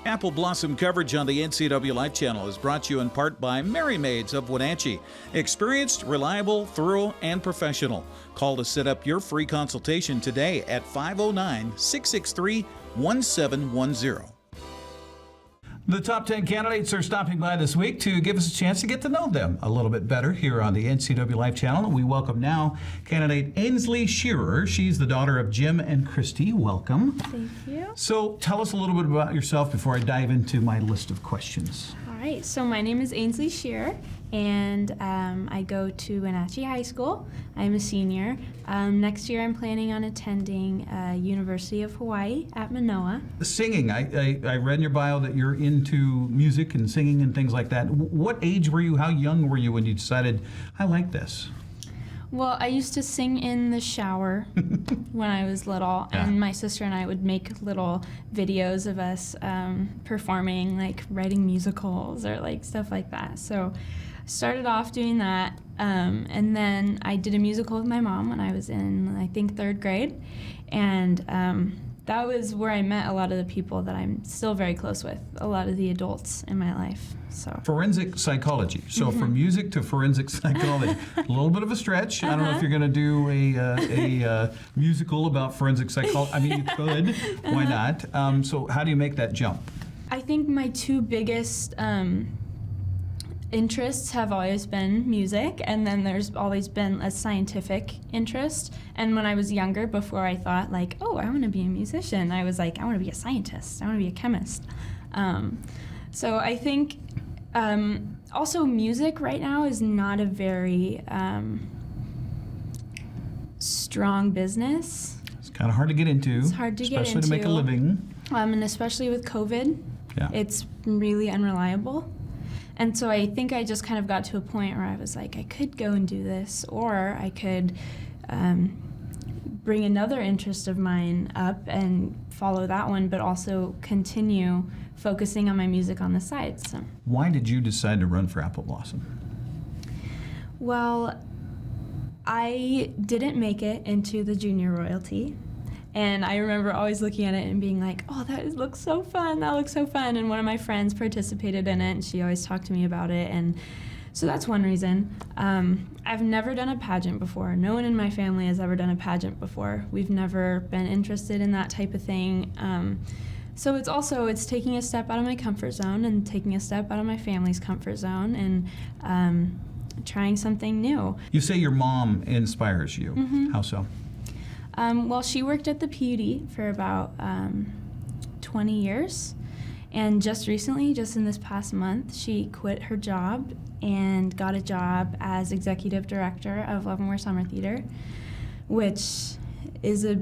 Apple Blossom coverage on the NCWLIFE channel is brought to you in part by Merry Maids of Wenatchee. Experienced, reliable, thorough, and professional. Call to set up your free consultation today at 509-663-1710. The top 10 candidates are stopping by this week to give us a chance to get to know them a little bit better here on the NCWLIFE channel. We welcome now candidate Ainsley Shearer. She's the daughter of Jim and Christy. Welcome. Thank you. So tell us a little bit about yourself before I dive into my list of questions. All right, so my name is Ainsley Shearer, and I go to Wenatchee High School. I'm a senior. Next year I'm planning on attending University of Hawaii at Manoa. Singing, I read in your bio that you're into music and singing and things like that. What age were you, how young were you when you decided, I like this? Well, I used to sing in the shower when I was little, and my sister and I would make little videos of us performing, like writing musicals or like stuff like that. So I started off doing that, and then I did a musical with my mom when I was in, I think, 3rd grade, and that was where I met a lot of the people that I'm still very close with, a lot of the adults in my life. So forensic psychology. So from music to forensic psychology, a little bit of a stretch. I don't know if you're going to do a musical about forensic psychology. I mean, you could. Why not? So how do you make that jump? I think my two biggest interests have always been music, and then there's always been a scientific interest. And when I was younger, before I thought like, oh, I want to be a musician, I was like, I want to be a scientist. I want to be a chemist. So I think also music right now is not a very strong business. It's kind of hard to get into. It's hard to get into. Especially to make a living. And especially with COVID, it's really unreliable. And so I think I just kind of got to a point where I was like, I could go and do this, or I could bring another interest of mine up and follow that one, but also continue focusing on my music on the side. So. Why did you decide to run for Apple Blossom? Well, I didn't make it into the junior royalty. And I remember always looking at it and being like, oh, that looks so fun, that looks so fun. And one of my friends participated in it, and she always talked to me about it. And so that's one reason. I've never done a pageant before. No one in my family has ever done a pageant before. We've never been interested in that type of thing. So it's taking a step out of my comfort zone and taking a step out of my family's comfort zone and trying something new. You say your mom inspires you. Mm-hmm. How so? Well, she worked at the PUD for about 20 years. And just recently, just in this past month, she quit her job and got a job as executive director of Leavenworth Summer Theater, which is a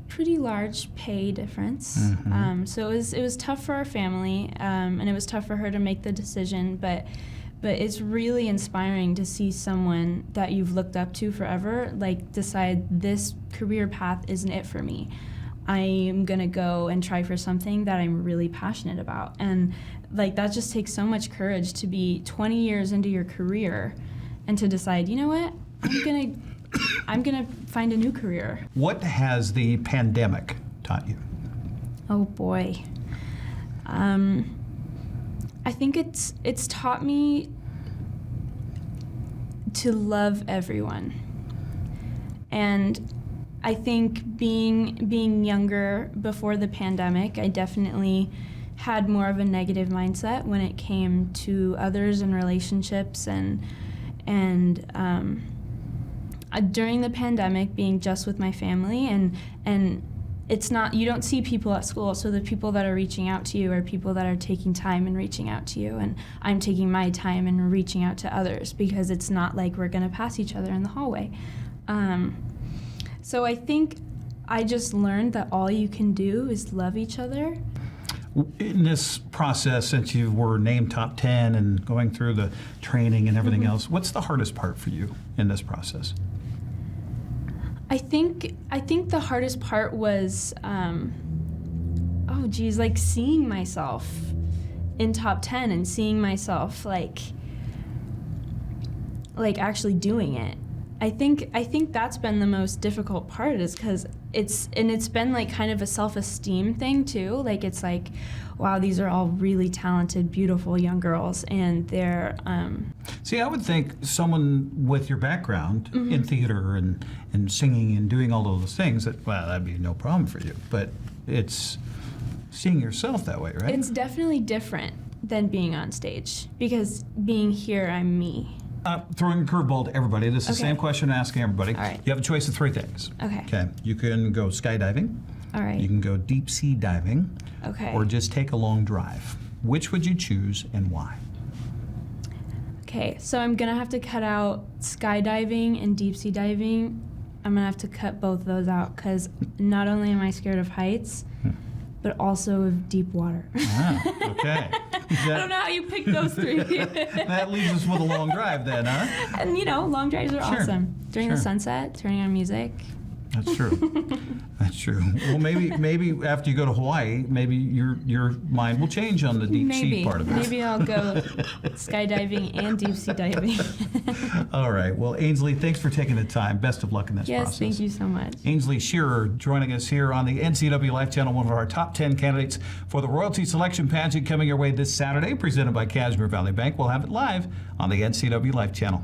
pretty large pay difference. Mm-hmm. So it was tough for our family, and it was tough for her to make the decision, but it's really inspiring to see someone that you've looked up to forever, like, decide this career path isn't it for me. I'm gonna go and try for something that I'm really passionate about. And like, that just takes so much courage to be 20 years into your career and to decide, you know what, I'm gonna find a new career. What has the pandemic taught you? Oh boy. I think it's taught me to love everyone. And I think being younger before the pandemic, I definitely had more of a negative mindset when it came to others and relationships, and during the pandemic, being just with my family, and it's not, you don't see people at school, so the people that are reaching out to you are people that are taking time and reaching out to you, and I'm taking my time and reaching out to others, because it's not like we're gonna pass each other in the hallway. So I think I just learned that all you can do is love each other. In this process, since you were named top 10 and going through the training and everything else, what's the hardest part for you in this process? I think the hardest part was, like seeing myself in top 10 and seeing myself like actually doing it. I think that's been the most difficult part, is because it's been like kind of a self-esteem thing too. Like, it's like, wow, these are all really talented, beautiful young girls, and they're See, I would think someone with your background in theater and singing and doing all of those things, that'd be no problem for you. But it's seeing yourself that way, right? It's definitely different than being on stage, because being here, I'm me. Throwing a curveball to everybody. This is the same question I'm asking everybody. All right. You have a choice of 3 things. Okay. Okay. You can go skydiving. All right. You can go deep sea diving. Okay. Or just take a long drive. Which would you choose and why? Okay, so I'm gonna have to cut out skydiving and deep sea diving. I'm gonna have to cut both of those out, because not only am I scared of heights, but also of deep water. Okay. I don't know how you picked those 3. That leaves us with a long drive then, huh? And long drives are Sure. awesome. During the Sure. sunset, turning on music. That's true. That's true. Well, maybe after you go to Hawaii, maybe your mind will change on the deep sea part of it. Maybe I'll go skydiving and deep sea diving. All right. Well, Ainsley, thanks for taking the time. Best of luck in this Yes, process. thank you so much. Ainsley Shearer joining us here on the NCWLIFE channel, one of our top 10 candidates for the Royalty Selection Pageant coming your way this Saturday, presented by Cashmere Valley Bank. We'll have it live on the NCWLIFE channel.